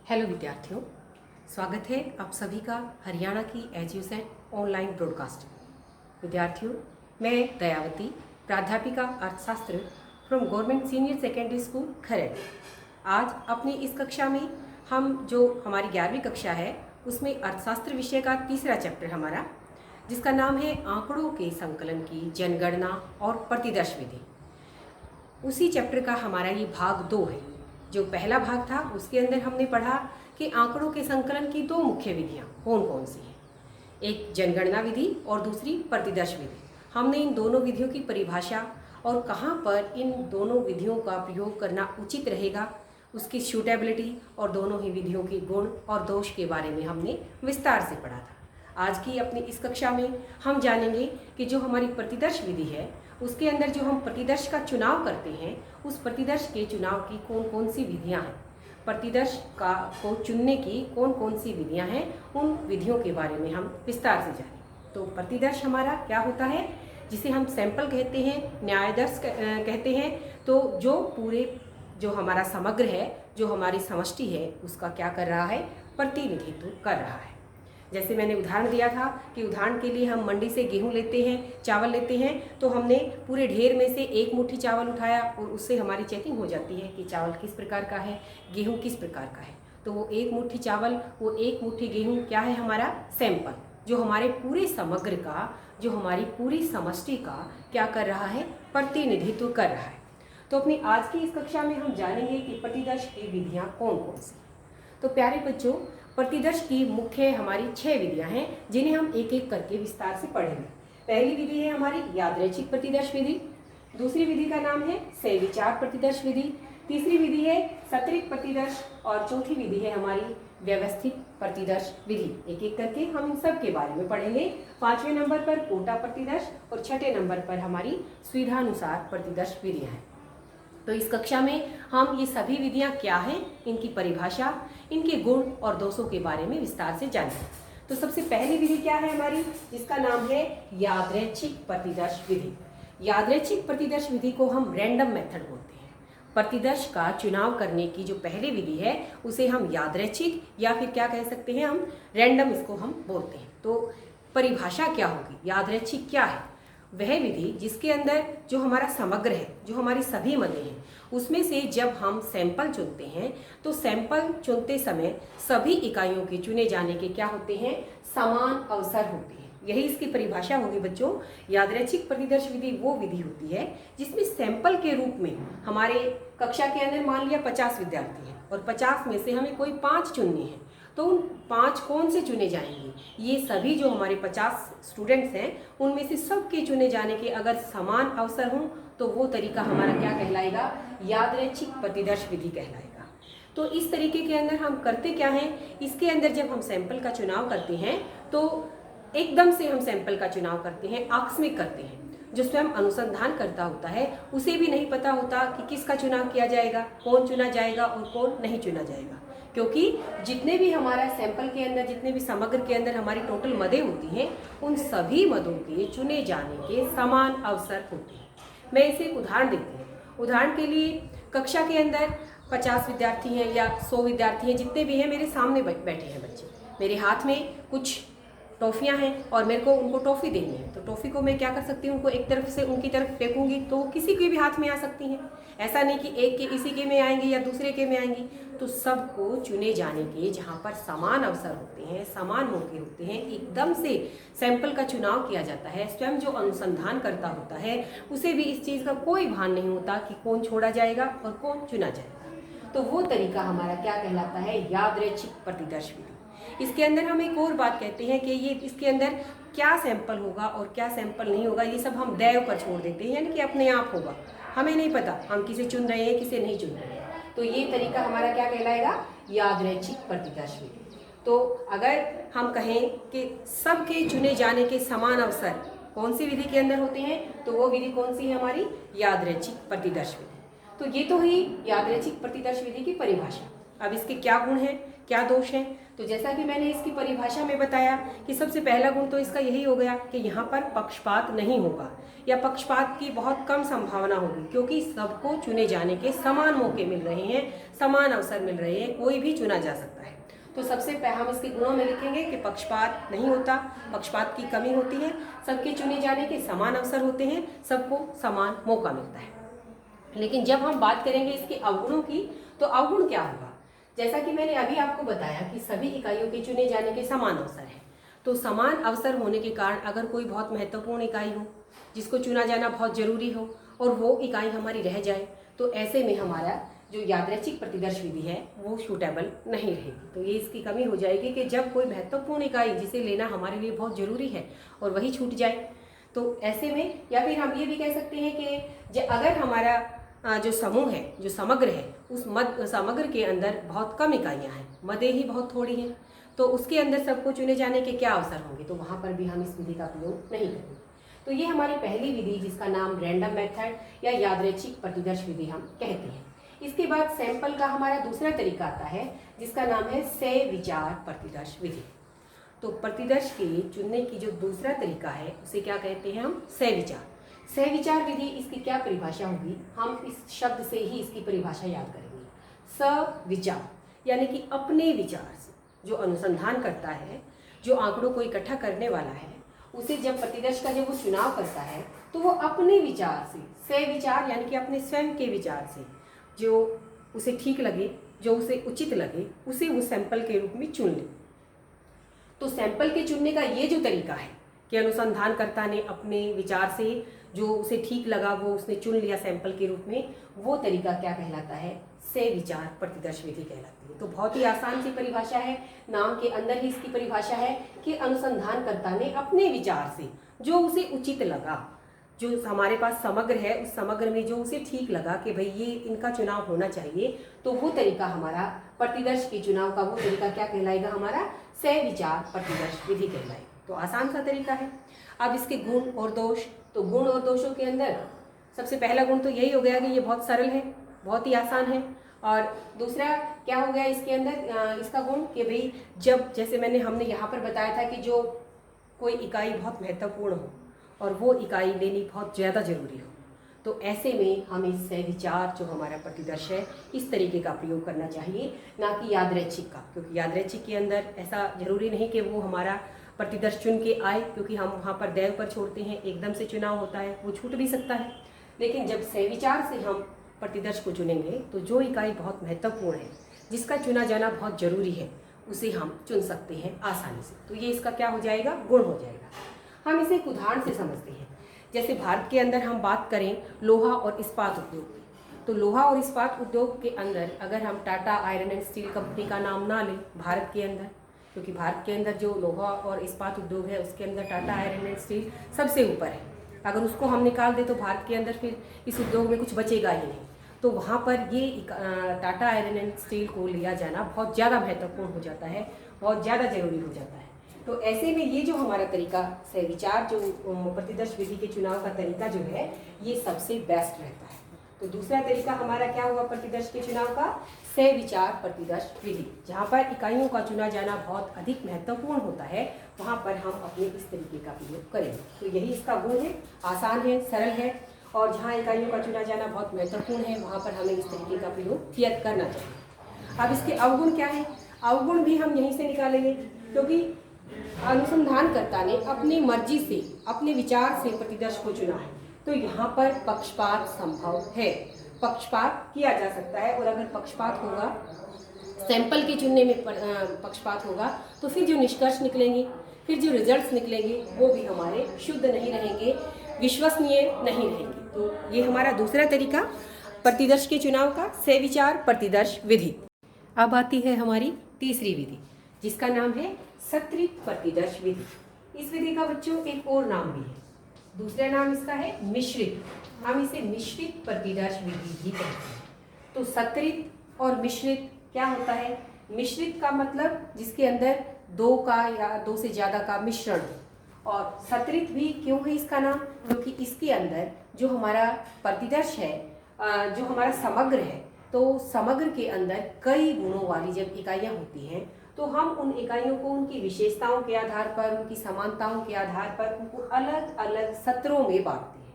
Hello विद्यार्थियों, स्वागत है आप सभी का हरियाणा की एजुसेट ऑनलाइन ब्रॉडकास्ट। विद्यार्थियों, मैं दयावती, प्राध्यापिका अर्थशास्त्र from government senior secondary school Kharar. आज अपनी इस कक्षा में हम जो हमारी 11वीं कक्षा है उसमें अर्थशास्त्र विषय का तीसरा चैप्टर हमारा, जिसका नाम है आंकड़ों के संकलन की जनगणना और प्रतिदर्श विधि। उसी चैप्टर का हमारा ये भाग 2 है। जो पहला भाग था उसके अंदर हमने पढ़ा कि आंकड़ों के संकलन की 2 मुख्य विधियां कौन कौन सी हैं, एक जनगणना विधि और दूसरी प्रतिदर्श विधि। हमने इन दोनों विधियों की परिभाषा और कहाँ पर इन दोनों विधियों का प्रयोग करना उचित रहेगा, उसकी सूटेबिलिटी और दोनों ही विधियों के गुण और दोष के बारे में हमने विस्तार से पढ़ा था। आज की अपनी इस कक्षा में हम जानेंगे कि जो हमारी प्रतिदर्श विधि है उसके अंदर जो हम प्रतिदर्श का चुनाव करते हैं, उस प्रतिदर्श के चुनाव की कौन कौन सी विधियां हैं, प्रतिदर्श को चुनने की कौन कौन सी विधियां हैं, उन विधियों के बारे में हम विस्तार से जानें। तो प्रतिदर्श हमारा क्या होता है, जिसे हम सैंपल कहते हैं, न्यायदर्श कहते हैं। तो जो हमारा समग्र है, जो हमारी समष्टि है, उसका क्या कर रहा है, प्रतिनिधित्व कर रहा है। जैसे मैंने उदाहरण दिया था कि उदाहरण के लिए हम मंडी से गेहूं लेते हैं, चावल लेते हैं, तो हमने पूरे ढेर में से एक मुट्ठी चावल उठाया और उससे हमारी चेकिंग हो जाती है कि चावल किस प्रकार का है, गेहूं किस प्रकार का है। तो वो एक मुट्ठी चावल, वो एक मुट्ठी गेहूं क्या है, हमारा सैंपल, जो हमारे पूरे समग्र का, जो हमारी पूरी समष्टि का क्या कर रहा है, प्रतिनिधित्व कर रहा है। तो अपनी आज की इस कक्षा में हम जानेंगे कि प्रतिदर्श की विधियाँ कौन कौन सी। तो प्यारे बच्चों, प्रतिदर्श की मुख्य हमारी 6 विधियां हैं, जिन्हें हम एक एक करके विस्तार से पढ़ेंगे। पहली विधि है हमारी यादृच्छिक प्रतिदर्श विधि, दूसरी विधि का नाम है सविचार प्रतिदर्श विधि, तीसरी विधि है सत्रिक प्रतिदर्श और चौथी विधि है हमारी व्यवस्थित प्रतिदर्श विधि। एक एक करके हम इन सब के बारे में पढ़ेंगे। 5वें नंबर पर कोटा प्रतिदर्श और 6ठे नंबर पर हमारी सुविधानुसार प्रतिदर्श विधियां हैं। तो इस कक्षा में हम ये सभी विधियां क्या हैं, इनकी परिभाषा, इनके गुण और दोषों के बारे में विस्तार से जानेंगे। तो सबसे पहली विधि क्या है हमारी, जिसका नाम है यादृच्छिक प्रतिदर्श विधि। यादृच्छिक प्रतिदर्श विधि को हम रैंडम मेथड बोलते हैं। प्रतिदर्श का चुनाव करने की जो पहली विधि है उसे हम यादृच्छिक या फिर क्या कह सकते हैं, हम रैंडम, इसको हम बोलते हैं। तो परिभाषा क्या होगी, यादृच्छिक क्या है, वह विधि जिसके अंदर जो हमारा समग्र है, जो हमारी सभी मदें हैं, उसमें से जब हम सैंपल चुनते हैं तो सैंपल चुनते समय सभी इकाइयों के चुने जाने के क्या होते हैं, समान अवसर होते हैं। यही इसकी परिभाषा होगी बच्चों। यादृच्छिक प्रतिदर्श विधि वो विधि होती है जिसमें सैंपल के रूप में हमारे कक्षा के अंदर मान लिया 50 विद्यार्थी हैं और 50 में से हमें कोई 5 चुनने हैं। तो उन 5 कौन से चुने जाएंगे, ये सभी जो हमारे 50 स्टूडेंट्स हैं उनमें से सबके चुने जाने के अगर समान अवसर हों तो वो तरीका हमारा क्या कहलाएगा, यादृच्छिक प्रतिदर्श विधि कहलाएगा। तो इस तरीके के अंदर हम करते क्या हैं, इसके अंदर जब हम सैंपल का चुनाव करते हैं तो एकदम से हम सैंपल का चुनाव करते हैं, आकस्मिक करते हैं। जो स्वयं अनुसंधान करता होता है उसे भी नहीं पता होता कि किसका चुनाव किया जाएगा, कौन चुना जाएगा और कौन नहीं चुना जाएगा, क्योंकि जितने भी हमारा सैंपल के अंदर, जितने भी समग्र के अंदर हमारी टोटल मदें होती हैं, उन सभी मदों के चुने जाने के समान अवसर होते हैं। मैं इसे एक उदाहरण देती हूँ। उदाहरण के लिए कक्षा के अंदर 50 विद्यार्थी हैं या 100 विद्यार्थी हैं, जितने भी हैं, मेरे सामने बैठे हैं बच्चे, मेरे हाथ में कुछ टॉफ़ियाँ हैं और मेरे को उनको टॉफ़ी देनी है। तो टॉफ़ी को मैं क्या कर सकती हूँ, उनको एक तरफ से उनकी तरफ फेंकूंगी तो किसी के भी हाथ में आ सकती हैं। ऐसा नहीं कि एक के इसी के में आएंगी या दूसरे के में आएंगी। तो सबको चुने जाने के जहाँ पर समान अवसर होते हैं, समान मौके होते हैं, एकदम से सैंपल का चुनाव किया जाता है। स्वयं जो अनुसंधान करता होता है उसे भी इस चीज़ का कोई भान नहीं होता कि कौन छोड़ा जाएगा और कौन चुना जाएगा। तो वो तरीका हमारा क्या कहलाता है, यादृच्छिक प्रतिदर्श विधि। इसके अंदर हम एक और बात कहते हैं कि ये इसके अंदर क्या सैंपल होगा और क्या सैंपल नहीं होगा, ये सब हम दैव पर छोड़ देते हैं, यानी कि अपने आप होगा, हमें नहीं पता हम किसे चुन रहे हैं, किसे नहीं चुन रहे हैं। तो ये तरीका हमारा क्या कहलाएगा, यादृच्छिक प्रतिदर्श विधि। तो अगर हम कहें कि सबके चुने जाने के समान अवसर कौन सी विधि के अंदर होते हैं, तो वो विधि कौन सी है, हमारी यादृच्छिक प्रतिदर्श विधि। तो ये तो हुई यादृच्छिक प्रतिदर्श विधि की परिभाषा। अब इसके क्या गुण हैं, क्या दोष हैं? तो जैसा कि मैंने इसकी परिभाषा में बताया कि सबसे पहला गुण तो इसका यही हो गया कि यहाँ पर पक्षपात नहीं होगा या पक्षपात की बहुत कम संभावना होगी, क्योंकि सबको चुने जाने के समान मौके मिल रहे हैं, समान अवसर मिल रहे हैं, कोई भी चुना जा सकता है। तो सबसे हम इसके गुणों में लिखेंगे कि पक्षपात नहीं होता, पक्षपात की कमी होती है, सबके चुने जाने के समान अवसर होते हैं, सबको समान मौका मिलता है। लेकिन जब हम बात करेंगे इसके अवगुणों की, तो अवगुण क्या होगा? जैसा कि मैंने अभी आपको बताया कि सभी इकाइयों के चुने जाने के समान अवसर है, तो समान अवसर होने के कारण अगर कोई बहुत महत्वपूर्ण इकाई हो जिसको चुना जाना बहुत जरूरी हो और वो इकाई हमारी रह जाए, तो ऐसे में हमारा जो यादृच्छिक प्रतिदर्श विधि है वो सूटेबल नहीं रहेगी। तो ये इसकी कमी हो जाएगी कि जब कोई महत्वपूर्ण इकाई जिसे लेना हमारे लिए बहुत जरूरी है और वही छूट जाए, तो ऐसे में, या फिर हम ये भी कह सकते हैं कि अगर हमारा जो समूह है, जो समग्र है, उस समग्र के अंदर बहुत कम इकाइयां हैं, मदें ही बहुत थोड़ी हैं, तो उसके अंदर सबको चुने जाने के क्या अवसर होंगे? तो वहाँ पर भी हम इस विधि का प्रयोग नहीं करेंगे। तो ये हमारी पहली विधि, जिसका नाम रैंडम मेथड या यादृच्छिक प्रतिदर्श विधि हम कहते हैं। इसके बाद सैंपल का हमारा दूसरा तरीका आता है, जिसका नाम है सह विचार प्रतिदर्श विधि। तो प्रतिदर्श के चुनने की जो दूसरा तरीका है उसे क्या कहते हैं? हम सह विचार। सह विचार विधि, इसकी क्या परिभाषा होगी? हम इस शब्द से ही इसकी परिभाषा याद करेंगे। सविचार यानी कि अपने विचार से जो अनुसंधान करता है, जो आंकड़ों को इकट्ठा करने वाला है, उसे जब प्रतिदर्श का जब वो चुनाव करता है तो वो अपने विचार से, सह विचार यानी कि अपने स्वयं के विचार से जो उसे ठीक लगे, जो उसे उचित लगे, उसे वो सैंपल के रूप में चुन ले। तो सैंपल के चुनने का ये जो तरीका है कि अनुसंधानकर्ता ने अपने विचार से जो उसे ठीक लगा वो उसने चुन लिया सैंपल के रूप में, वो तरीका क्या कहलाता है? सह विचार प्रतिदर्श विधि कहलाती है। तो बहुत ही आसान सी परिभाषा है, नाम के अंदर ही इसकी परिभाषा है कि अनुसंधानकर्ता ने अपने विचार से जो उसे उचित लगा, जो हमारे पास समग्र है, उस समग्र में जो उसे ठीक लगा कि भाई ये इनका चुनाव होना चाहिए, तो वो तरीका हमारा प्रतिदर्श के चुनाव का वो तरीका क्या कहलाएगा? हमारा सह विचार प्रतिदर्श विधि कहलाएगा। तो आसान सा तरीका है। अब इसके गुण और दोष, तो गुण और दोषों के अंदर सबसे पहला गुण तो यही हो गया कि ये बहुत सरल है, बहुत ही आसान है। और दूसरा क्या हो गया इसके अंदर? इसका गुण कि भाई जब, जैसे हमने यहाँ पर बताया था कि जो कोई इकाई बहुत महत्वपूर्ण हो और वो इकाई लेनी बहुत ज़्यादा जरूरी हो, तो ऐसे में हमें सह विचार जो हमारा प्रतिदर्श है इस तरीके का प्रयोग करना चाहिए, ना कि यादृच्छिक का। क्योंकि यादृच्छिक के अंदर ऐसा जरूरी नहीं कि वो हमारा प्रतिदर्श चुन के आए, क्योंकि हम वहाँ पर दैव पर छोड़ते हैं, एकदम से चुनाव होता है, वो छूट भी सकता है। लेकिन जब सह विचार से हम प्रतिदर्श को चुनेंगे तो जो इकाई बहुत महत्वपूर्ण है, जिसका चुना जाना बहुत जरूरी है, उसे हम चुन सकते हैं आसानी से। तो ये इसका क्या हो जाएगा? गुण हो जाएगा। हम इसे एक उदाहरण से समझते हैं। जैसे भारत के अंदर हम बात करें लोहा और इस्पात उद्योग की, तो लोहा और इस्पात उद्योग के अंदर अगर हम Tata iron and steel company का नाम ना लें भारत के अंदर, क्योंकि भारत के अंदर जो लोहा और इस्पात उद्योग है उसके अंदर टाटा आयरन एंड स्टील सबसे ऊपर है। अगर उसको हम निकाल दें तो भारत के अंदर फिर इस उद्योग में कुछ बचेगा ही नहीं। तो वहाँ पर ये टाटा आयरन एंड स्टील को लिया जाना बहुत ज़्यादा महत्वपूर्ण हो जाता है, बहुत ज़्यादा जरूरी हो जाता है। तो ऐसे में ये जो हमारा तरीका सह विचार, जो प्रतिदर्श विधि के चुनाव का तरीका जो है, ये सबसे बेस्ट रहता है। तो दूसरा तरीका हमारा क्या हुआ प्रतिदर्श के चुनाव का? सह विचार प्रतिदर्श विधि। जहाँ पर इकाइयों का चुना जाना बहुत अधिक महत्वपूर्ण होता है, वहाँ पर हम अपने इस तरीके का प्रयोग करेंगे। तो यही इसका गुण है, आसान है, सरल है, और जहाँ इकाइयों का चुना जाना बहुत महत्वपूर्ण है वहाँ पर हमें इस तरीके का प्रयोग करना चाहिए। अब इसके अवगुण क्या है? अवगुण भी हम यहीं से निकालेंगे, क्योंकि अनुसंधानकर्ता ने अपनी मर्जी से, अपने विचार से प्रतिदर्श को चुना है, तो यहाँ पर पक्षपात संभव है, पक्षपात किया जा सकता है। और अगर पक्षपात होगा, सैंपल के चुनने में पक्षपात होगा, तो फिर जो निष्कर्ष निकलेंगे, फिर जो रिजल्ट्स निकलेंगे, वो भी हमारे शुद्ध नहीं रहेंगे, विश्वसनीय नहीं रहेंगे। तो ये हमारा दूसरा तरीका प्रतिदर्श के चुनाव का, सह विचार प्रतिदर्श विधि। अब आती है हमारी तीसरी विधि, जिसका नाम है सत्रित प्रतिदर्श विधि। इस विधि का बच्चों एक और नाम भी है, दूसरा नाम इसका है मिश्रित। हम इसे मिश्रित प्रतिदर्श विधि भी कहते हैं। तो सत्रित और मिश्रित क्या होता है? मिश्रित का मतलब जिसके अंदर दो का या दो से ज़्यादा का मिश्रण, और सत्रित भी क्यों है इसका नाम? क्योंकि इसके अंदर जो हमारा प्रतिदर्श है, जो हमारा समग्र है, तो समग्र के अंदर कई गुणों वाली जब इकाइयाँ होती हैं तो हम उन इकाइयों को उनकी विशेषताओं के आधार पर, उनकी समानताओं के आधार पर उनको अलग अलग सत्रों में बांटते हैं।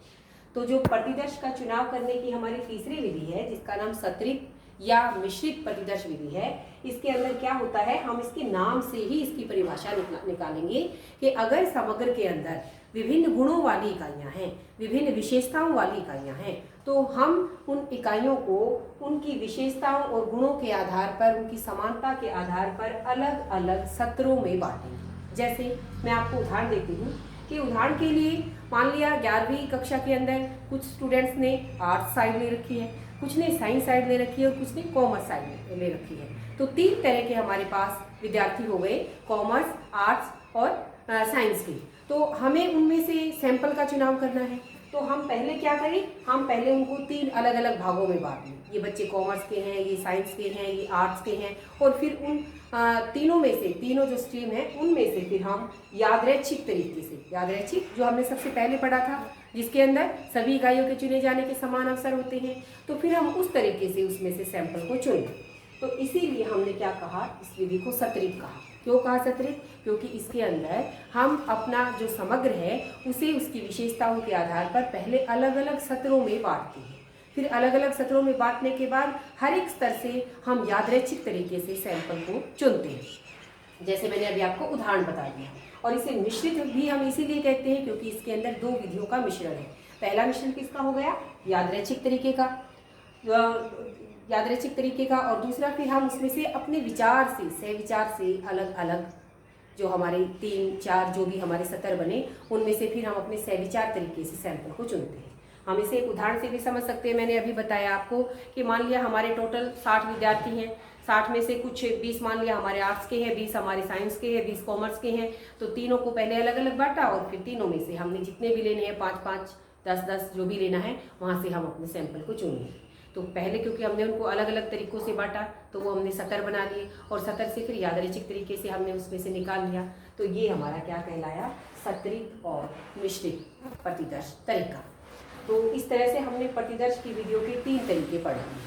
तो जो प्रतिदर्श का चुनाव करने की हमारी तीसरी विधि है, जिसका नाम सत्रित या मिश्रित प्रतिदर्श विधि है, इसके अंदर क्या होता है, हम इसके नाम से ही इसकी परिभाषा निकालेंगे कि अगर समग्र के अंदर विभिन्न गुणों वाली इकाइयां हैं, विभिन्न विशेषताओं वाली इकाइयां हैं, तो हम उन इकाइयों को उनकी विशेषताओं और गुणों के आधार पर, उनकी समानता के आधार पर अलग अलग सत्रों में बांटेंगे। जैसे मैं आपको उदाहरण देती हूँ कि उदाहरण के लिए मान लिया 11वीं कक्षा के अंदर कुछ स्टूडेंट्स ने आर्ट्स साइड ले रखी है, कुछ ने साइंस साइड ले रखी है और कुछ ने कॉमर्स साइड ले रखी है। तो 3 तरह के हमारे पास विद्यार्थी हो गए, कॉमर्स, आर्ट्स और साइंस के। तो हमें उनमें से सैंपल का चुनाव करना है। तो हम पहले क्या करें, हम पहले उनको 3 अलग अलग भागों में बांट लें। ये बच्चे कॉमर्स के हैं, ये साइंस के हैं, ये आर्ट्स के हैं, और फिर उन तीनों में से, तीनों जो स्ट्रीम है उनमें से फिर हम यादृच्छिक तरीके से, यादृच्छिक जो हमने सबसे पहले पढ़ा था, जिसके अंदर सभी इकाइयों के चुने जाने के समान अवसर होते हैं, तो फिर हम उस तरीके से उसमें से सैंपल को चुनें। तो इसीलिए हमने क्या कहा, इस विधि को सत्रित कहा। क्यों कहा सत्रित? क्योंकि इसके अंदर हम अपना जो समग्र है उसे उसकी विशेषताओं के आधार पर पहले अलग अलग सत्रों में बांटते हैं, फिर अलग अलग सत्रों में बांटने के बाद हर एक स्तर से हम यादृच्छिक तरीके से सैंपल को चुनते हैं। जैसे मैंने अभी आपको उदाहरण बता दिया। और इसे मिश्रित भी हम इसीलिए कहते हैं क्योंकि इसके अंदर 2 विधियों का मिश्रण है। पहला मिश्रण किसका हो गया, यादृच्छिक तरीके का, यादृच्छिक तरीके का, और दूसरा फिर हम उसमें से अपने विचार से, सहविचार से अलग अलग जो हमारे 3-4 जो भी हमारे सत्र बने उनमें से फिर हम अपने सहविचार तरीके से सैंपल को चुनते हैं। हम इसे एक उदाहरण से भी समझ सकते हैं। मैंने अभी बताया आपको कि मान लिया हमारे टोटल 60 विद्यार्थी हैं, 60 में से कुछ 20 मान लिया हमारे आर्ट्स के हैं, 20 हमारे साइंस के हैं, 20 कॉमर्स के हैं। तो तीनों को पहले अलग अलग बांटा और फिर तीनों में से हमने जितने भी लेने हैं, 5-5, 10-10 जो भी लेना है, वहाँ से हम अपने सैंपल को चुन लिए। तो पहले क्योंकि हमने उनको अलग अलग तरीकों से बांटा तो वो हमने सतर बना लिए, और सतर से फिर यादृच्छिक तरीके से हमने उसमें से निकाल लिया। तो ये हमारा क्या कहलाया, सत्रित और मिश्रित प्रतिदर्श तरीका। तो इस तरह से हमने प्रतिदर्श की विधियों के 3 तरीके पढ़े हैं।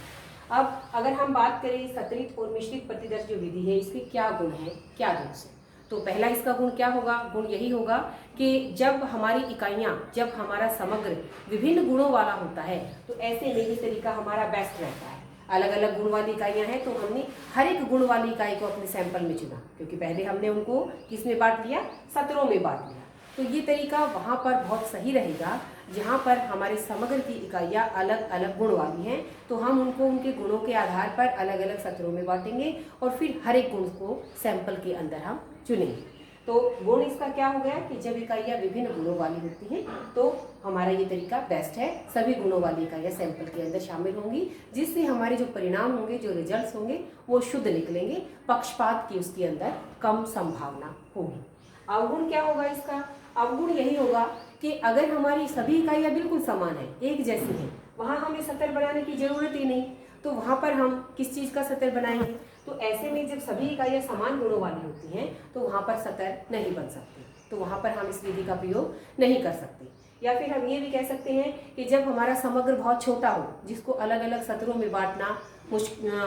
अब अगर हम बात करें सत्रित और मिश्रित प्रतिदर्श जो विधि है, इसके क्या गुण हैं, क्या दोष है। तो पहला इसका गुण क्या होगा, गुण यही होगा कि जब हमारी इकाइयाँ, जब हमारा समग्र विभिन्न गुणों वाला होता है तो ऐसे में ये तरीका हमारा बेस्ट रहता है। अलग अलग गुण वाली इकाइयाँ हैं तो हमने हर एक गुण वाली इकाई को अपने सैंपल में चुना, क्योंकि पहले हमने उनको किसमें बांट लिया, सत्रों में बांट लिया। तो ये तरीका वहाँ पर बहुत सही रहेगा जहाँ पर हमारे समग्र की इकाइयाँ अलग अलग गुण वाली हैं, तो हम उनको उनके गुणों के आधार पर अलग अलग सत्रों में बांटेंगे और फिर हर एक गुण को सैंपल के अंदर हम चुनेंगे। तो गुण इसका क्या हो गया कि जब इकाइयाँ विभिन्न गुणों वाली होती हैं तो हमारा ये तरीका बेस्ट है। सभी गुणों वाली इकाइयाँ सैंपल के अंदर शामिल होंगी, जिससे हमारे जो परिणाम होंगे, जो रिजल्ट्स होंगे वो शुद्ध निकलेंगे, पक्षपात की उसके अंदर कम संभावना होगी। अवगुण क्या होगा इसका? अवगुण यही होगा कि अगर हमारी सभी इकाइयाँ बिल्कुल समान है, एक जैसी हैं, वहाँ हमें सतर बनाने की जरूरत ही नहीं, तो वहाँ पर हम किस चीज़ का सतर बनाएंगे। तो ऐसे में जब सभी इकाइयाँ समान गुणों वाली होती हैं तो वहाँ पर सतर नहीं बन सकते, तो वहाँ पर हम इस विधि का प्रयोग नहीं कर सकते। या फिर हम ये भी कह सकते हैं कि जब हमारा समग्र बहुत छोटा हो, जिसको अलग अलग सत्रों में बांटना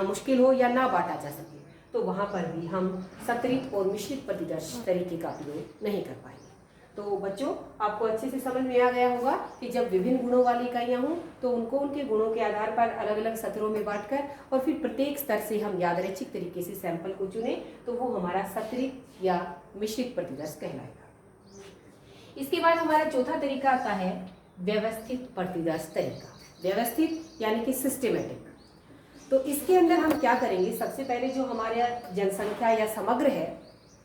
मुश्किल हो या ना बांटा जा सके, तो वहाँ पर भी हम सत्रित और मिश्रित प्रतिदर्श तरीके का प्रयोग नहीं कर पाएंगे। तो बच्चों, आपको अच्छे से समझ में आ गया होगा कि जब विभिन्न गुणों वाली इकाइयाँ हों तो उनको उनके गुणों के आधार पर अलग अलग सत्रों में बांटकर और फिर प्रत्येक स्तर से हम यादृच्छिक तरीके से सैंपल को चुने तो वो हमारा सत्रित या मिश्रित प्रतिदर्श कहलाएगा। इसके बाद हमारा चौथा तरीका आता है व्यवस्थित प्रतिदर्श तरीका। व्यवस्थित यानी कि सिस्टमेटिक। तो इसके अंदर हम क्या करेंगे, सबसे पहले जो हमारे जनसंख्या या समग्र है,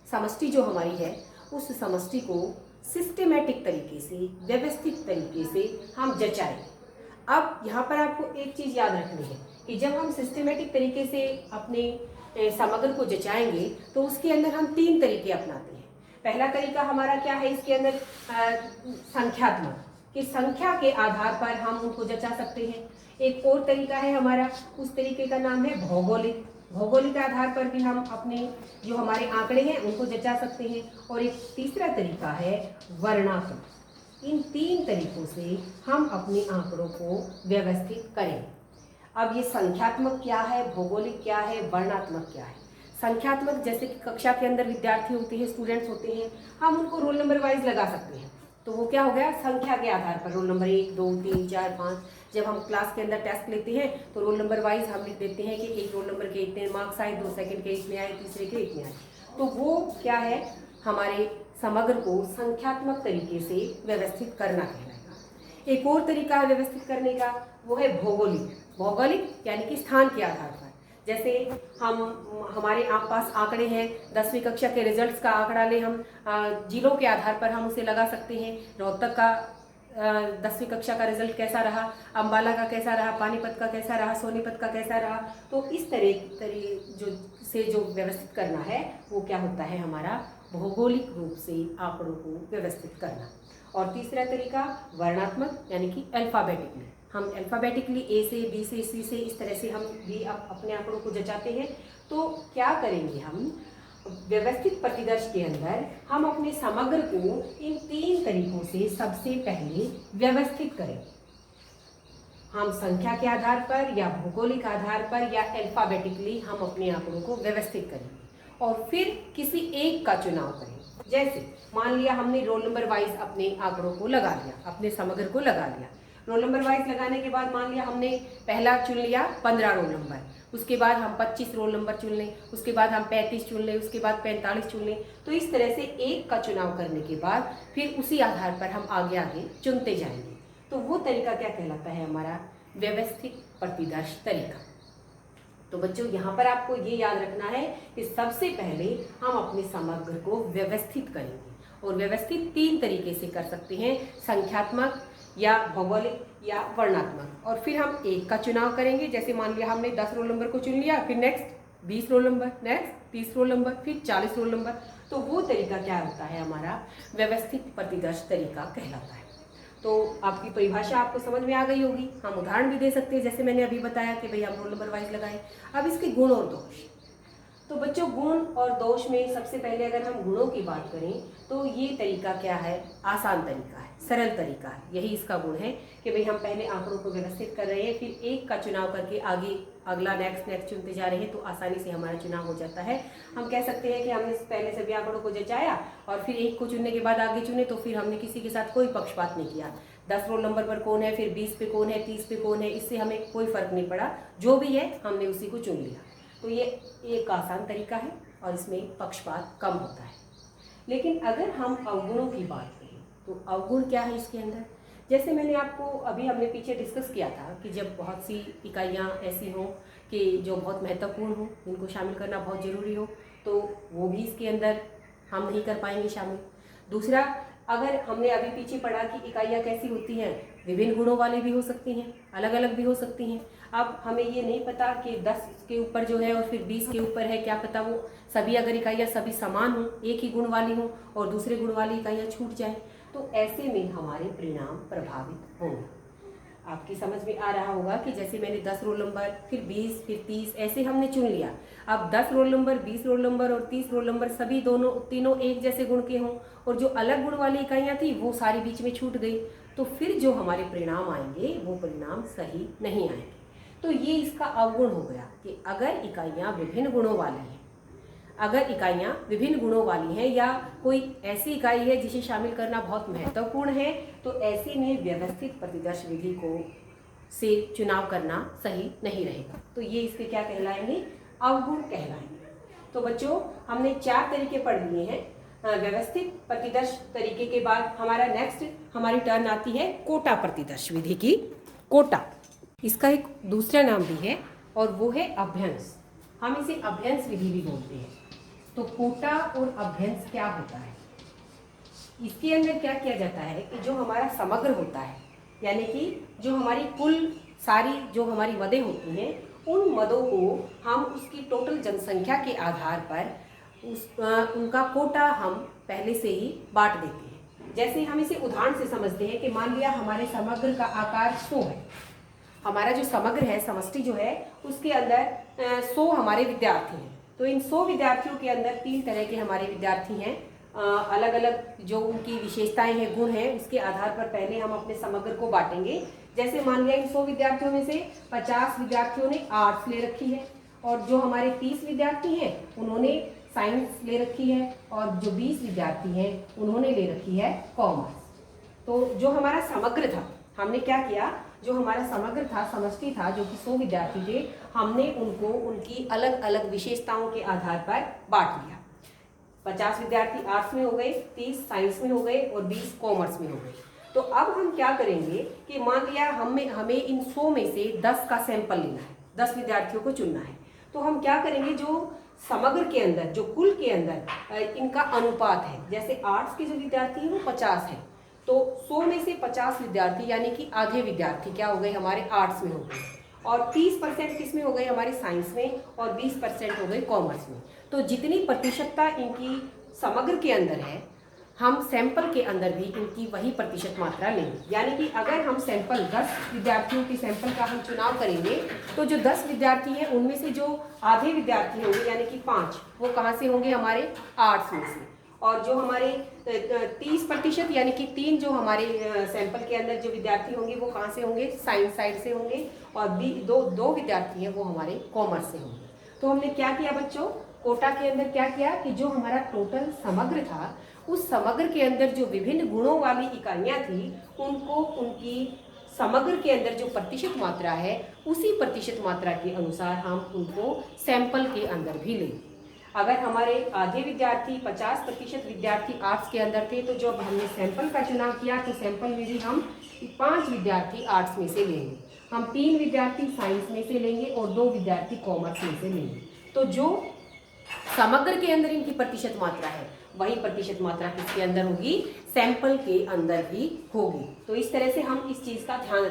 समष्टि जो हमारी है, उस समष्टि को सिस्टेमेटिक तरीके से, व्यवस्थित तरीके से हम जचाएं। अब यहाँ पर आपको एक चीज़ याद रखनी है कि जब हम सिस्टेमेटिक तरीके से अपने समग्र को जचाएंगे तो उसके अंदर हम 3 तरीके अपनाते हैं। पहला तरीका हमारा क्या है इसके अंदर, संख्यात्मक, कि संख्या के आधार पर हम उनको जचा सकते हैं। एक और तरीका है हमारा, उस तरीके का नाम है भौगोलिक। भौगोलिक आधार पर भी हम अपने जो हमारे आंकड़े हैं उनको जचा सकते हैं। और एक तीसरा तरीका है वर्णात्मक। इन 3 तरीकों से हम अपने आंकड़ों को व्यवस्थित करें। अब ये संख्यात्मक क्या है, भौगोलिक क्या है, वर्णात्मक क्या है। संख्यात्मक जैसे कि कक्षा के अंदर विद्यार्थी होते हैं, स्टूडेंट्स होते हैं, हम उनको रोल नंबर वाइज लगा सकते हैं। तो वो क्या हो गया, संख्या के आधार पर रोल नंबर 1 2 3 4 5। जब हम क्लास के अंदर टेस्ट लेते हैं तो रोल नंबर वाइज हम लिख देते हैं कि एक रोल नंबर के इतने मार्क्स आए, 2 सेकंड के इतने आए, तीसरे के इतने आए। तो वो क्या है, हमारे समग्र को संख्यात्मक तरीके से व्यवस्थित करना कहलाएगा। एक और तरीका है व्यवस्थित करने का, वो है भौगोलिक। भौगोलिक यानी कि स्थान के आधार पर। जैसे हमारे पास आंकड़े हैं, 10वीं कक्षा के रिजल्ट्स का आंकड़ा ले हम, जिलों के आधार पर हम उसे लगा सकते हैं। रोहतक का 10वीं कक्षा का रिजल्ट कैसा रहा, अम्बाला का कैसा रहा, पानीपत का कैसा रहा, सोनीपत का कैसा रहा। तो इस तरह जो व्यवस्थित करना है वो क्या होता है, हमारा भौगोलिक रूप से आंकड़ों को व्यवस्थित करना। और तीसरा तरीका वर्णात्मक यानी कि अल्फ़ाबेटिकली। हम अल्फ़ाबेटिकली ए से बी से सी से इस तरह से हम भी अपने आंकड़ों को जचाते हैं। तो क्या करेंगे, हम व्यवस्थित प्रतिदर्श के अंदर हम अपने समग्र को इन 3 तरीकों से सबसे पहले व्यवस्थित करेंगे। हम संख्या के आधार पर या भौगोलिक आधार पर या अल्फ़ाबेटिकली हम अपने आंकड़ों को व्यवस्थित करेंगे और फिर किसी एक का चुनाव करेंगे। जैसे मान लिया हमने रोल नंबर वाइज अपने आंकड़ों को लगा लिया, अपने समग्र को लगा लिया। रोल नंबर वाइज लगाने के बाद मान लिया हमने पहला चुन लिया 15 रोल नंबर, उसके बाद हम 25 रोल नंबर चुन लें, उसके बाद हम 35 चुन लें, उसके बाद 45 चुन लें। तो इस तरह से एक का चुनाव करने के बाद फिर उसी आधार पर हम आगे आगे चुनते जाएंगे। तो वो तरीका क्या कहलाता है, हमारा व्यवस्थित प्रतिदर्श तरीका। तो बच्चों यहाँ पर आपको ये याद रखना है कि सबसे पहले हम अपने समग्र को व्यवस्थित करेंगे और व्यवस्थित 3 तरीके से कर सकते हैं, संख्यात्मक या भौगोलिक या वर्णात्मक। और फिर हम एक का चुनाव करेंगे। जैसे मान लिया हमने 10 रोल नंबर को चुन लिया, फिर next 20 roll number, next 30 roll number, फिर 40 रोल नंबर। तो वो तरीका क्या होता है, हमारा व्यवस्थित प्रतिदर्श तरीका कहलाता है। तो आपकी परिभाषा आपको समझ में आ गई होगी। हम उदाहरण भी दे सकते हैं, जैसे मैंने अभी बताया कि भाई हम रोल नंबर वाइज लगाएं। अब इसके गुण और दोष। तो बच्चों गुण और दोष में सबसे पहले अगर हम गुणों की बात करें तो ये तरीका क्या है, आसान तरीका है, सरल तरीका है। यही इसका गुण है कि भाई हम पहले आंकड़ों को व्यवस्थित कर रहे हैं, फिर एक का चुनाव करके आगे अगला नेक्स्ट चुनते जा रहे हैं, तो आसानी से हमारा चुनाव हो जाता है। हम कह सकते हैं कि हमने पहले सभी आंकड़ों को जचाया और फिर एक को चुनने के बाद आगे चुने, तो फिर हमने किसी के साथ कोई पक्षपात नहीं किया। 10 रोल नंबर पर कौन है, फिर 20 पे कौन है, 30 पे कौन है, इससे हमें कोई फर्क नहीं पड़ा। जो भी है हमने उसी को चुन लिया। तो ये एक आसान तरीका है और इसमें पक्षपात कम होता है। लेकिन अगर हम अवगुणों की बात करें तो अवगुण क्या है इसके अंदर, जैसे मैंने आपको अभी हमने पीछे डिस्कस किया था कि जब बहुत सी इकाइयाँ ऐसी हों कि जो बहुत महत्वपूर्ण हो, जिनको शामिल करना बहुत ज़रूरी हो, तो वो भी इसके अंदर हम नहीं कर पाएंगे शामिल। दूसरा, अगर हमने अभी पीछे पढ़ा कि इकाइयाँ कैसी होती हैं, विभिन्न गुणों वाली भी हो सकती हैं, अलग अलग भी हो सकती हैं। अब हमें ये नहीं पता कि 10 के ऊपर जो है और फिर 20 के ऊपर है, क्या पता वो सभी अगर इकाइयाँ सभी समान हों, एक ही गुण वाली हों और दूसरे गुण वाली इकाइयाँ छूट जाएं, तो ऐसे में हमारे परिणाम प्रभावित होंगे। आपकी समझ में आ रहा होगा कि जैसे मैंने 10 रोल नंबर, फिर 20, फिर 30 ऐसे हमने चुन लिया। अब 10 रोल नंबर, 20 रोल नंबर और 30 रोल नंबर सभी तीनों एक जैसे गुण के हों और जो अलग गुण वाली इकाइयाँ थी वो सारी बीच में छूट गई, तो फिर जो हमारे परिणाम आएंगे वो परिणाम सही नहीं आएंगे। तो ये इसका अवगुण हो गया कि अगर इकाइयाँ विभिन्न गुणों वाली हैं, या कोई ऐसी इकाई है जिसे शामिल करना बहुत महत्वपूर्ण है, तो ऐसे में व्यवस्थित प्रतिदर्श विधि को से चुनाव करना सही नहीं रहेगा। तो ये इसके क्या कहलाएंगे, अवगुण कहलाएंगे। तो बच्चों हमने 4 तरीके पढ़ लिए हैं। व्यवस्थित प्रतिदर्श तरीके के बाद हमारी टर्न आती है कोटा प्रतिदर्श विधि की। कोटा, इसका एक दूसरा नाम भी है और वो है अभ्यंस। हम इसे अभ्यंस विधि भी बोलते हैं। तो कोटा और अभ्यंस क्या होता है, इसके अंदर क्या किया जाता है कि जो हमारा समग्र होता है, यानी कि जो हमारी कुल सारी जो हमारी मदें होती हैं, उन मदों को हम उसकी टोटल जनसंख्या के आधार पर उनका कोटा हम पहले से ही बांट देते हैं। जैसे हम इसे उदाहरण से समझते हैं कि मान लिया हमारे समग्र का आकार 100 है। हमारा जो समग्र है, समष्टि जो है, उसके अंदर 100 हमारे विद्यार्थी हैं। तो इन 100 विद्यार्थियों के अंदर 3 तरह के हमारे विद्यार्थी हैं। अलग अलग जो उनकी विशेषताएं हैं, गुण हैं, उसके आधार पर पहले हम अपने समग्र को बांटेंगे जैसे मान लिया इन 100 विद्यार्थियों में से 50 विद्यार्थियों ने आर्ट्स ले रखी है, और जो हमारे 30 विद्यार्थी हैं उन्होंने साइंस ले रखी है, और जो 20 विद्यार्थी हैं उन्होंने ले रखी है कॉमर्स। तो जो हमारा समग्र था, हमने क्या किया, जो हमारा समग्र था, समष्टि था, जो कि 100 विद्यार्थी थे, हमने उनको उनकी अलग अलग विशेषताओं के आधार पर बांट लिया। 50 विद्यार्थी आर्ट्स में हो गए, 30 साइंस में हो गए और 20 कॉमर्स में हो गए। तो अब हम क्या करेंगे कि मान लिया हमें इन 100 में से 10 का सैंपल लेना है, 10 विद्यार्थियों को चुनना है। तो हम क्या करेंगे, जो समग्र के अंदर, जो कुल के अंदर इनका अनुपात है, जैसे आर्ट्स के जो विद्यार्थी हैं वो 50 हैं, तो 100 में से 50 विद्यार्थी यानी कि आधे विद्यार्थी क्या हो गए, हमारे आर्ट्स में हो गए, और 30% किस में हो गए, हमारे साइंस में, और 20% हो गए कॉमर्स में। तो जितनी प्रतिशतता इनकी समग्र के अंदर है, हम सैंपल के अंदर भी इनकी वही प्रतिशत मात्रा लेंगे। यानी कि अगर हम सैंपल 10 विद्यार्थियों के सैंपल का हम चुनाव करेंगे, तो जो 10 विद्यार्थी हैं उनमें से जो आधे विद्यार्थी होंगे यानी कि 5, वो कहाँ से होंगे, हमारे आर्ट्स में से, और जो हमारे 30% यानी कि 3 जो हमारे सैंपल के अंदर जो विद्यार्थी होंगे वो कहाँ से होंगे, साइंस साइड से होंगे, और दो विद्यार्थी हैं वो हमारे कॉमर्स से होंगे। तो हमने क्या किया बच्चों, कोटा के अंदर क्या किया कि जो हमारा टोटल समग्र था, उस समग्र के अंदर जो विभिन्न गुणों वाली इकाइयाँ थी, उनको उनकी समग्र के अंदर जो प्रतिशत मात्रा है, उसी प्रतिशत मात्रा के अनुसार हम उनको सैंपल के अंदर भी लेंगे। अगर हमारे आधे विद्यार्थी 50% विद्यार्थी आर्ट्स के अंदर थे, तो जब हमने सैंपल का चुनाव किया तो सैंपल में भी हम 5 विद्यार्थी आर्ट्स में से लेंगे, हम 3 विद्यार्थी साइंस में से लेंगे और 2 विद्यार्थी कॉमर्स में से लेंगे। तो जो समग्र के अंदर इनकी प्रतिशत मात्रा है, वही प्रतिशत मात्रा किसके अंदर होगी, सैंपल के अंदर भी होगी। तो इस तरह से हम इस चीज़ का ध्यान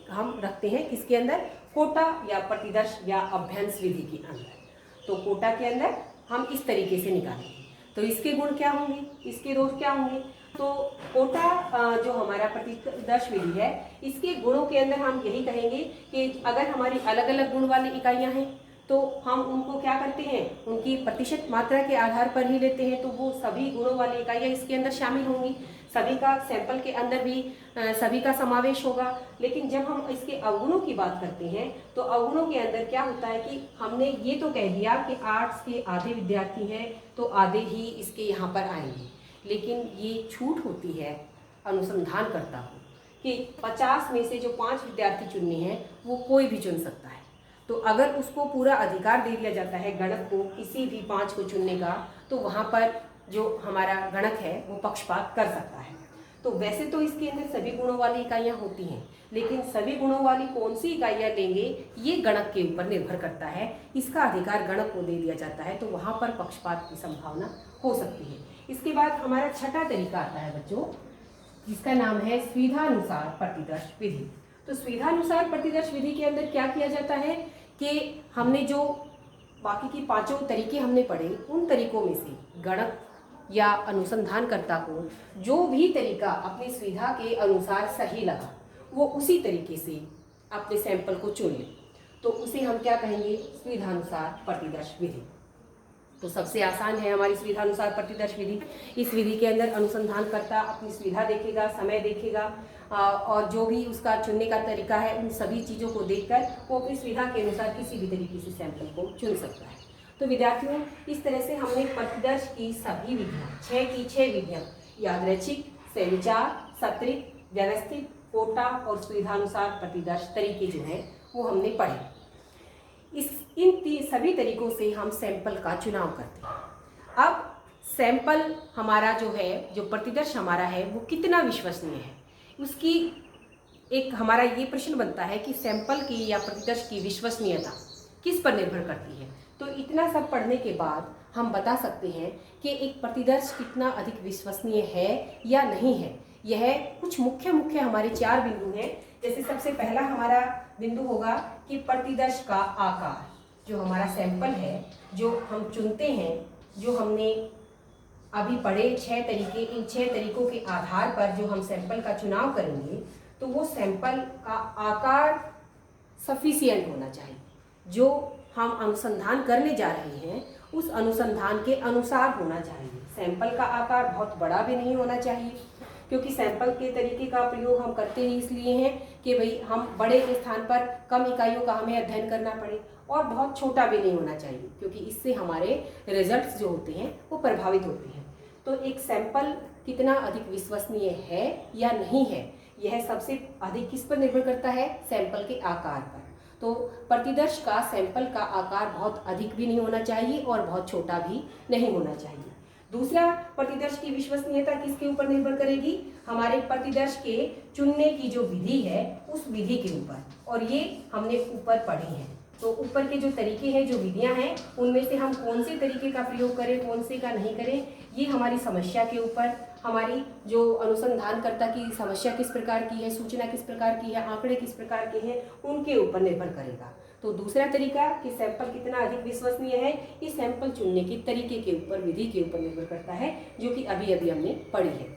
हम रखते हैं, किसके अंदर, कोटा या प्रतिदर्श या अभ्यंस विधि के अंदर। तो कोटा के अंदर हम इस तरीके से निकालेंगे। तो इसके गुण क्या होंगे, इसके दोष क्या होंगे। तो कोटा जो हमारा प्रतिदर्श विधि है, इसके गुणों के अंदर हम यही कहेंगे कि अगर हमारी अलग अलग गुण वाली इकाइयाँ हैं तो हम उनको क्या करते हैं, उनकी प्रतिशत मात्रा के आधार पर ही लेते हैं। तो वो सभी गुणों वाली इकाइयाँ इसके अंदर शामिल होंगी, सभी का सैंपल के अंदर भी सभी का समावेश होगा। लेकिन जब हम इसके अवगुणों की बात करते हैं, तो अवगुणों के अंदर क्या होता है कि हमने ये तो कह दिया कि आर्ट्स के आधे विद्यार्थी हैं तो आधे ही इसके यहाँ पर आएंगे, लेकिन ये छूट होती है अनुसंधानकर्ता को कि 50 में से जो 5 विद्यार्थी चुनने हैं वो कोई भी चुन सकता है। तो अगर उसको पूरा अधिकार दे दिया जाता है गणक को किसी भी 5 को चुनने का, तो वहाँ पर जो हमारा गणक है वो पक्षपात कर सकता है। तो वैसे तो इसके अंदर सभी गुणों वाली इकाइयाँ होती हैं, लेकिन सभी गुणों वाली कौन सी इकाइयाँ लेंगे ये गणक के ऊपर निर्भर करता है। इसका अधिकार गणक को दे दिया जाता है, तो वहाँ पर पक्षपात की संभावना हो सकती है। इसके बाद हमारा छठा तरीका आता है बच्चों, जिसका नाम है सुविधानुसार प्रतिदर्श विधि। तो सुविधानुसार प्रतिदर्श विधि के अंदर क्या किया जाता है कि हमने जो बाकी की 5 तरीके हमने पढ़े, उन तरीकों में से गणक या अनुसंधानकर्ता को जो भी तरीका अपनी सुविधा के अनुसार सही लगा, वो उसी तरीके से अपने सैंपल को चुन ले। तो उसे हम क्या कहेंगे, सुविधानुसार प्रतिदर्श विधि। तो सबसे आसान है हमारी सुविधानुसार प्रतिदर्श विधि। इस विधि के अंदर अनुसंधानकर्ता अपनी सुविधा देखेगा, समय देखेगा, और जो भी उसका चुनने का तरीका है उन सभी चीज़ों को देखकर वो अपनी सुविधा के अनुसार किसी भी तरीके से सैंपल को चुन सकता है। तो विद्यार्थियों, इस तरह से हमने प्रतिदर्श की सभी विधियाँ, 6 की 6 विधियाँ, यादृच्छिक, सविचार, सत्रित, व्यवस्थित, कोटा और सुविधानुसार प्रतिदर्श तरीके जो हैं वो हमने पढ़े। इन सभी तरीकों से हम सैंपल का चुनाव करते हैं। अब सैंपल हमारा जो है, जो प्रतिदर्श हमारा है, वो कितना विश्वसनीय है, उसकी एक हमारा ये प्रश्न बनता है कि सैंपल की या प्रतिदर्श की विश्वसनीयता किस पर निर्भर करती है। तो इतना सब पढ़ने के बाद हम बता सकते हैं कि एक प्रतिदर्श कितना अधिक विश्वसनीय है या नहीं है। यह कुछ मुख्य हमारे 4 बिंदु हैं। जैसे सबसे पहला हमारा बिंदु होगा कि प्रतिदर्श का आकार, जो हमारा सैंपल है, जो हम चुनते हैं, जो हमने अभी पढ़े 6 तरीके, इन 6 तरीकों के आधार पर जो हम सैंपल का चुनाव करेंगे, तो वो सैंपल का आकार सफिशिएंट होना चाहिए। जो हम अनुसंधान करने जा रहे हैं उस अनुसंधान के अनुसार होना चाहिए। सैंपल का आकार बहुत बड़ा भी नहीं होना चाहिए, क्योंकि सैंपल के तरीके का प्रयोग हम करते ही इसलिए हैं कि भाई हम बड़े स्थान पर कम इकाइयों का हमें अध्ययन करना पड़े, और बहुत छोटा भी नहीं होना चाहिए, क्योंकि इससे हमारे रिजल्ट्स जो होते हैं वो प्रभावित होते हैं। तो एक सैंपल कितना अधिक विश्वसनीय है या नहीं है, यह सबसे अधिक किस पर निर्भर करता है? सैंपल के आकार पर। तो प्रतिदर्श का सैंपल का आकार बहुत अधिक भी नहीं होना चाहिए और बहुत छोटा भी नहीं होना चाहिए। दूसरा, प्रतिदर्श की विश्वसनीयता किसके ऊपर निर्भर करेगी? हमारे प्रतिदर्श के चुनने की जो विधि है उस विधि के ऊपर, और ये हमने ऊपर पढ़ी है। तो ऊपर के जो तरीके हैं, जो विधियां हैं, उनमें से हम कौन से तरीके का प्रयोग करें, कौन से का नहीं करें, ये हमारी समस्या के ऊपर, हमारी जो अनुसंधानकर्ता की समस्या किस प्रकार की है, सूचना किस प्रकार की है, आंकड़े किस प्रकार के हैं, उनके ऊपर निर्भर करेगा। तो दूसरा तरीका कि सैंपल कितना अधिक विश्वसनीय है, ये सैंपल चुनने के तरीके के ऊपर, विधि के ऊपर निर्भर करता है, जो कि अभी अभी हमने पढ़ी है।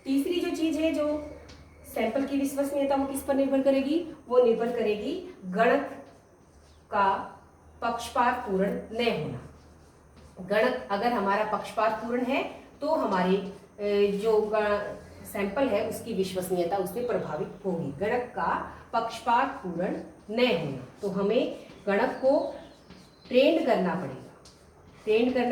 तीसरी जो चीज है, जो सैंपल की विश्वसनीयता वो किस पर निर्भर करेगी? वो निर्भर करेगी गणक का पक्षपात पूर्ण न होना। गणक अगर हमारा पक्षपात पूर्ण है तो हमारे जो सैंपल है उसकी विश्वसनीयता उससे प्रभावित होगी। गणक का पक्षपात पूर्ण न होना, तो हमें गणक को ट्रेंड करना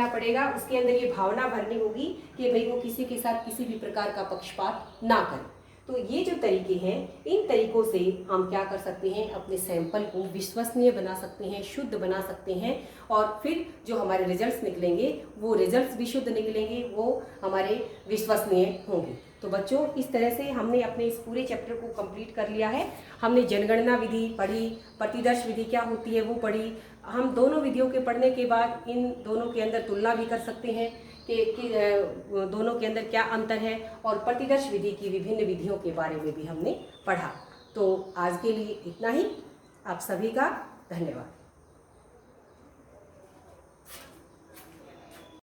पड़ेगा, उसके अंदर ये भावना भरनी होगी कि भाई वो किसी के साथ किसी भी प्रकार का पक्षपात ना करे। तो ये जो तरीके हैं, इन तरीकों से हम क्या कर सकते हैं? अपने सैंपल को विश्वसनीय बना सकते हैं, शुद्ध बना सकते हैं, और फिर जो हमारे रिजल्ट्स निकलेंगे वो रिजल्ट्स भी शुद्ध निकलेंगे, वो हमारे विश्वसनीय होंगे। तो बच्चों, इस तरह से हमने अपने इस पूरे चैप्टर को कंप्लीट कर लिया है। हमने जनगणना विधि पढ़ी, प्रतिदर्श विधि क्या होती है वो पढ़ी। हम दोनों विधियों के पढ़ने के बाद इन दोनों के अंदर तुलना भी कर सकते हैं कि दोनों के अंदर क्या अंतर है, और प्रतिदर्श विधि की विभिन्न विधियों के बारे में भी हमने पढ़ा। तो आज के लिए इतना ही। आप सभी का धन्यवाद।